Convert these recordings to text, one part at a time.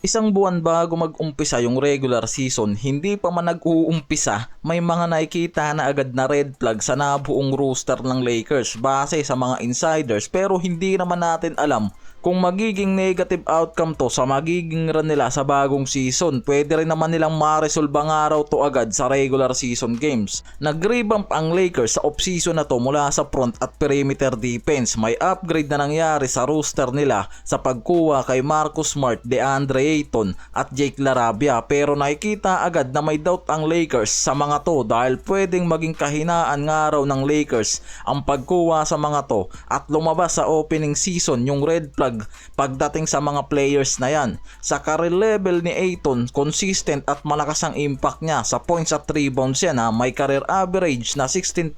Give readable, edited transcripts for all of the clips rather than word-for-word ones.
Isang buwan bago mag-umpisa yung regular season, hindi pa man nag-uumpisa, may mga nakikita na agad na red flag sa nabuong roster ng Lakers base sa mga insiders, pero hindi naman natin alam kung magiging negative outcome to sa magiging run nila sa bagong season. Pwede rin naman nilang ma-resolve ang araw to agad sa regular season games. Nag-revamp ang Lakers sa off-season na to mula sa front at perimeter defense. May upgrade na nangyari sa roster nila sa pagkuha kay Marcus Smart, DeAndre Ayton at Jake LaRavia, pero nakikita agad na may doubt ang Lakers sa mga to dahil pwedeng maging kahinaan nga raw ng Lakers ang pagkuha sa mga to at lumabas sa opening season yung red flag pagdating sa mga players na yan. Sa career level ni Ayton, consistent at malakas ang impact niya sa points at rebounds yan. May career average na 16.4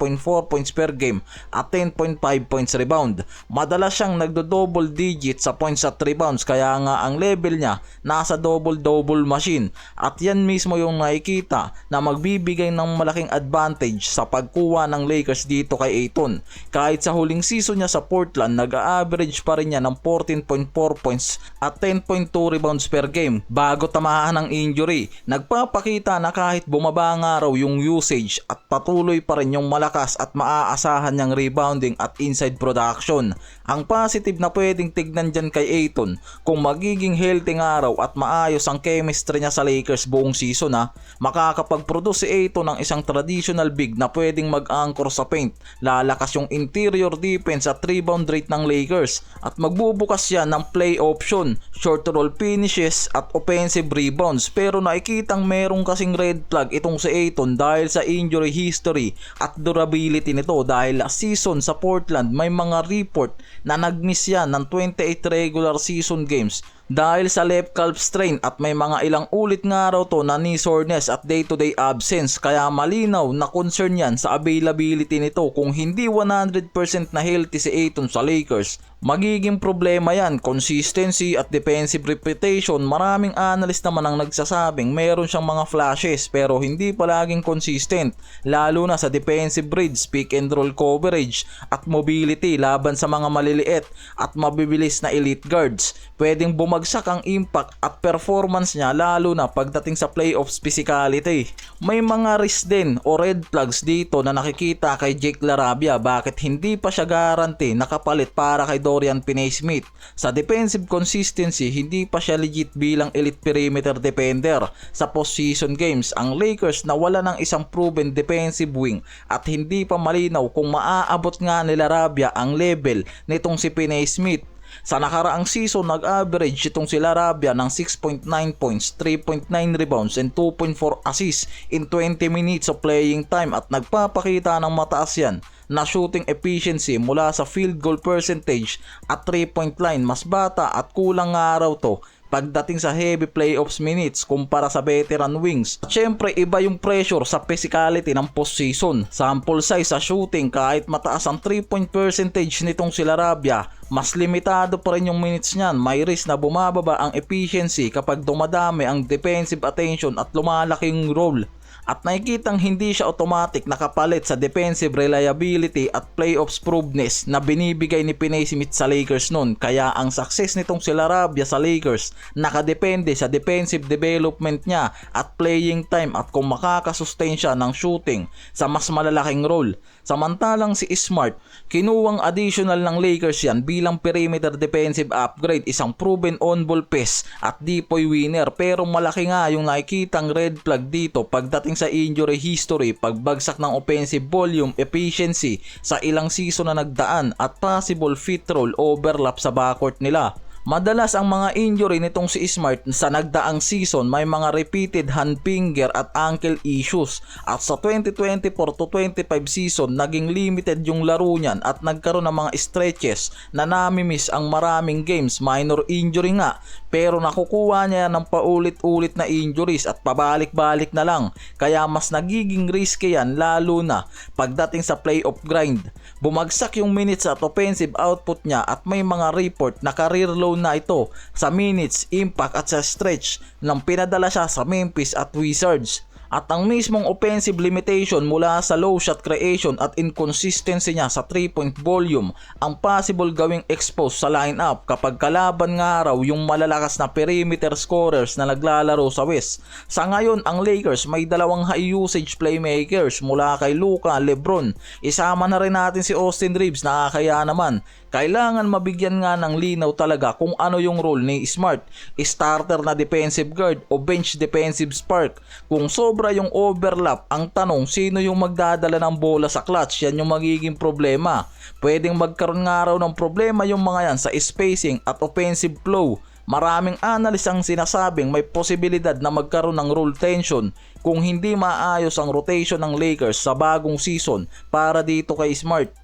points per game at 10.5 points rebound. Madalas siyang nagdo-double digit sa points at rebounds, kaya nga ang level niya nasa double-double machine, at yan mismo yung nakikita na magbibigay ng malaking advantage sa pagkuha ng Lakers dito kay Ayton. Kahit sa huling season niya sa Portland, nag-average pa rin niya ng 14.4 points at 10.2 rebounds per game bago tamahan ng injury. Nagpapakita na kahit bumaba nga raw yung usage at patuloy pa rin yung malakas at maaasahan niyang rebounding at inside production. Ang positive na pwedeng tignan dyan kay Ayton, kung magiging healthy nga raw at maayos ang chemistry niya sa Lakers buong season, makakapag-produce si Ayton ng isang traditional big na pwedeng mag-anchor sa paint, lalakas yung interior defense at rebound rate ng Lakers, at magbubukas yan ng play option, short roll finishes at offensive rebounds. Pero nakikitang merong kasing red flag itong si Ayton dahil sa injury history at durability nito, dahil last season sa Portland may mga report na nag-miss yan ng 28 regular season games dahil sa left calf strain, at may mga ilang ulit nga raw to na knee soreness at day-to-day absence, kaya malinaw na concern yan sa availability nito. Kung hindi 100% na healthy si Ayton sa Lakers, magiging problema yan. Consistency at defensive reputation, maraming analyst naman ang nagsasabing meron siyang mga flashes pero hindi palaging consistent, lalo na sa defensive reads, pick and roll coverage at mobility laban sa mga maliliit at mabibilis na elite guards. Pwedeng bumagsak ang impact at performance niya, lalo na pagdating sa playoffs physicality. May mga risk din o red flags dito na nakikita kay Jake LaRavia. Bakit hindi pa siya guarantee nakapalit para kay Dorian Finney-Smith? Sa defensive consistency, hindi pa siya legit bilang elite perimeter defender. Sa postseason games, ang Lakers nawala ng isang proven defensive wing at hindi pa malinaw kung maaabot nga ni LaRavia ang level nitong si Finney-Smith. Sa nakaraang season, nag-average itong si LaRavia ng 6.9 points, 3.9 rebounds, and 2.4 assists in 20 minutes of playing time, at nagpapakita ng mataas yan na shooting efficiency mula sa field goal percentage at 3-point line. Mas bata at kulang nga raw to pagdating sa heavy playoffs minutes kumpara sa veteran wings. At syempre, iba yung pressure sa physicality ng postseason. Sample size sa shooting, kahit mataas ang 3-point percentage nitong si LaRavia, mas limitado pa rin yung minutes niyan. May risk na bumababa ang efficiency kapag dumadami ang defensive attention at lumalaki yung role. At nakikitang hindi siya automatic nakapalit sa defensive reliability at playoffs proveness na binibigay ni Finney-Smith sa Lakers noon. Kaya ang success nitong si LaRavia sa Lakers nakadepende sa defensive development niya at playing time, at kung makakasustain siya ng shooting sa mas malalaking role. Samantalang si Smart, kinuwang additional ng Lakers yan bilang perimeter defensive upgrade, isang proven on-ball piece at depoy winner. Pero malaki nga yung nakikitang red flag dito pagdating sa injury history, pagbagsak ng offensive volume efficiency sa ilang season na nagdaan, at possible fit role overlap sa backcourt nila. Madalas ang mga injury nitong si Smart sa nagdaang season, may mga repeated hand finger at ankle issues, at sa 2024 to 25 season naging limited yung laro niyan at nagkaroon ng mga stretches na namimiss ang maraming games. Minor injury nga, pero nakukuha niya ng paulit-ulit na injuries at pabalik-balik na lang, kaya mas nagiging risky yan, lalo na pagdating sa playoff grind. Bumagsak yung minutes at offensive output niya, at may mga report na career low na ito sa minutes, impact at sa stretch nang pinadala siya sa Memphis at Wizards. At ang mismong offensive limitation mula sa low shot creation at inconsistency niya sa 3-point volume ang possible gawing expose sa lineup kapag kalaban nga raw yung malalakas na perimeter scorers na naglalaro sa West. Sa ngayon, ang Lakers may dalawang high usage playmakers mula kay Luka, LeBron. Isama na rin natin si Austin Reeves, nakakaya naman. Kailangan mabigyan nga ng linaw talaga kung ano yung role ni Smart. Starter na defensive guard o bench defensive spark. Kung sobra yung overlap, ang tanong sino yung magdadala ng bola sa clutch, yan yung magiging problema. Pwedeng magkaroon nga raw ng problema yung mga yan sa spacing at offensive flow. Maraming analyst ang sinasabing may posibilidad na magkaroon ng role tension kung hindi maayos ang rotation ng Lakers sa bagong season para dito kay Smart.